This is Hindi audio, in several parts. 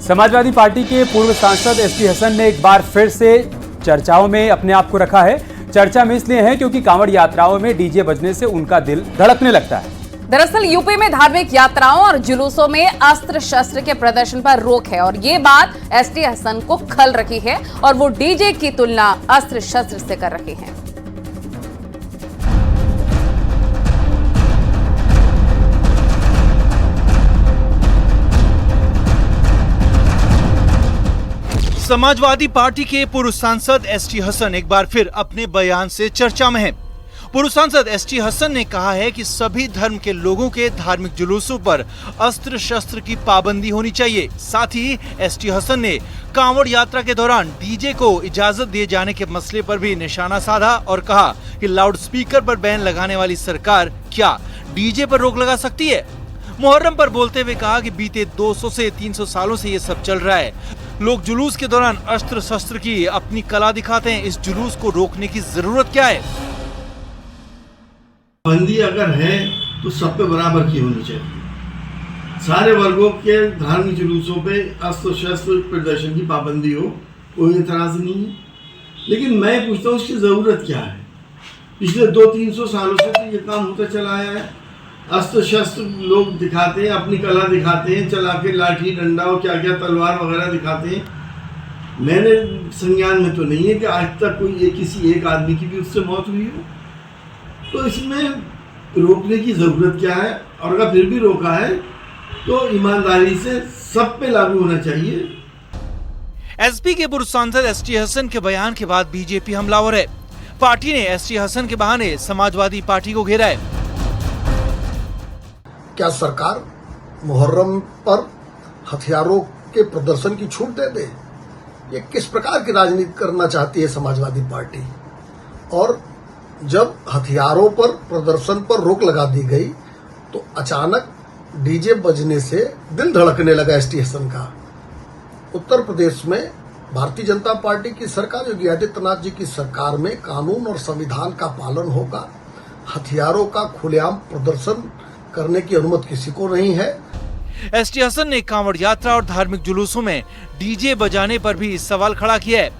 समाजवादी पार्टी के पूर्व सांसद एसटी हसन ने एक बार फिर से चर्चाओं में अपने आप को रखा है। चर्चा में इसलिए है क्योंकि कांवड़ यात्राओं में डीजे बजने से उनका दिल धड़कने लगता है। दरअसल यूपी में धार्मिक यात्राओं और जुलूसों में अस्त्र शस्त्र के प्रदर्शन पर रोक है और ये बात एसटी हसन को खल रखी है और वो डीजे की तुलना अस्त्र शस्त्र से कर रहे हैं। समाजवादी पार्टी के पूर्व सांसद एसटी हसन एक बार फिर अपने बयान से चर्चा में हैं। पूर्व सांसद एसटी हसन ने कहा है कि सभी धर्म के लोगों के धार्मिक जुलूसों पर अस्त्र शस्त्र की पाबंदी होनी चाहिए। साथ ही एसटी हसन ने कांवड़ यात्रा के दौरान डीजे को इजाजत दिए जाने के मसले पर भी निशाना साधा और कहा कि लाउडस्पीकर पर बैन लगाने वाली सरकार क्या डीजे पर रोक लगा सकती है। मुहर्रम पर बोलते हुए कहा कि बीते 200 से 300 सालों से ये सब चल रहा है। लोग जुलूस के दौरान अस्त्र शस्त्र की अपनी कला दिखाते हैं। इस जुलूस को रोकने की जरूरत क्या है? बंदी अगर है तो सब पे बराबर की होनी चाहिए। सारे वर्गों के धार्मिक जुलूसों पे अस्त्र शस्त्र प्रदर्शन की पाबंदी हो, कोई एतराज नहीं है। लेकिन मैं पूछता हूँ उसकी जरूरत क्या है? पिछले 200-300 सालों से तो ये काम होता चला आया है। अस्त्र शस्त्र लोग दिखाते हैं, अपनी कला दिखाते हैं, चला के लाठी डंडा और क्या क्या तलवार वगैरह दिखाते हैं। मैंने संज्ञान में तो नहीं है कि आज तक कोई किसी एक आदमी की भी उससे मौत हुई हो। तो इसमें रोकने की जरूरत क्या है? और अगर फिर भी रोका है तो ईमानदारी से सब पे लागू होना चाहिए। एसपी के पूर्व सांसद एसटी हसन के बयान के बाद बीजेपी हमलावर है। पार्टी ने एसटी हसन के बहाने समाजवादी पार्टी को घेरा है। क्या सरकार मुहर्रम पर हथियारों के प्रदर्शन की छूट दे दे? ये किस प्रकार की राजनीति करना चाहती है समाजवादी पार्टी? और जब हथियारों पर प्रदर्शन पर रोक लगा दी गई तो अचानक डीजे बजने से दिल धड़कने लगा एसटी हसन का। उत्तर प्रदेश में भारतीय जनता पार्टी की सरकार, योगी आदित्यनाथ जी की सरकार में कानून और संविधान का पालन होगा। हथियारों का खुलेआम प्रदर्शन करने की अनुमति किसी को नहीं है। एसटी हसन ने कांवड़ यात्रा और धार्मिक जुलूसों में डीजे बजाने पर भी सवाल खड़ा किया है।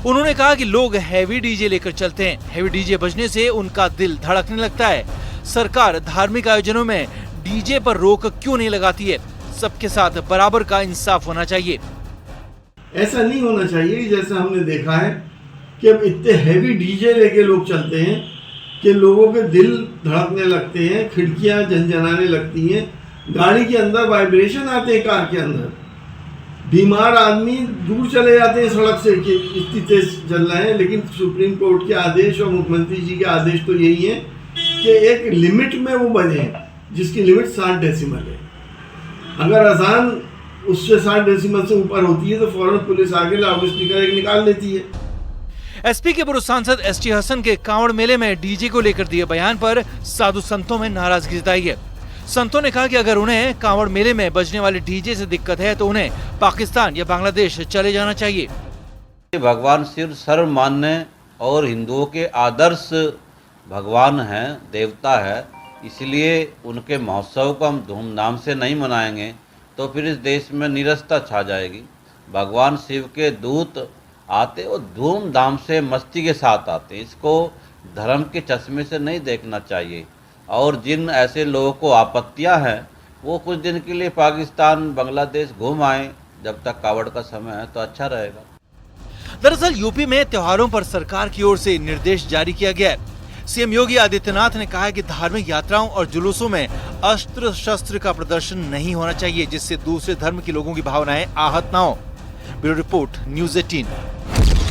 उन्होंने कहा कि लोग हैवी डीजे लेकर चलते हैं। हैवी डीजे बजने से उनका दिल धड़कने लगता है। सरकार धार्मिक आयोजनों में डीजे पर रोक क्यों नहीं लगाती है? सबके साथ बराबर का इंसाफ होना चाहिए। ऐसा नहीं होना चाहिए जैसे हमने देखा है कि अब इतने हैवी डीजे लेके लोग चलते हैं कि लोगों के दिल धड़कने लगते हैं, खिड़कियां झनझनाने लगती हैं, गाड़ी के अंदर वाइब्रेशन आते हैं, कार के अंदर बीमार आदमी दूर चले जाते हैं सड़क से कि इतनी तेज चल रहे हैं। लेकिन सुप्रीम कोर्ट के आदेश और मुख्यमंत्री जी के आदेश तो यही है कि एक लिमिट में वो बजे, जिसकी लिमिट 60 डेसिमल है। अगर अजान उससे 60 डेसिमल से ऊपर होती है तो फौरन पुलिस आके लाउडस्पीकर एक निकाल लेती है। एसपी के पूर्व सांसद एसटी हसन के कांवड़ मेले में डीजे को लेकर दिए बयान पर साधु संतों में नाराजगी जताई है। संतों ने कहा कि अगर उन्हें कांवड़ मेले में बजने वाले डीजे से दिक्कत है तो उन्हें पाकिस्तान या बांग्लादेश चले जाना चाहिए। भगवान शिव सर्वमान्य और हिंदुओं के आदर्श भगवान हैं, देवता है, इसलिए उनके महोत्सव को हम धूमधाम से नहीं मनाएंगे तो फिर इस देश में नीरसता छा जाएगी। भगवान शिव के दूत आते और धूमधाम से मस्ती के साथ आते हैं। इसको धर्म के चश्मे से नहीं देखना चाहिए। और जिन ऐसे लोगों को आपत्तियां हैं वो कुछ दिन के लिए पाकिस्तान बांग्लादेश घूम आए, जब तक कावड़ का समय है तो अच्छा रहेगा। दरअसल यूपी में त्योहारों पर सरकार की ओर से निर्देश जारी किया गया है। सीएम योगी आदित्यनाथ ने कहा है कि धार्मिक यात्राओं और जुलूसों में अस्त्र शस्त्र का प्रदर्शन नहीं होना चाहिए, जिससे दूसरे धर्म के लोगों की भावनाएं आहत न हो। Bureau report, news 18।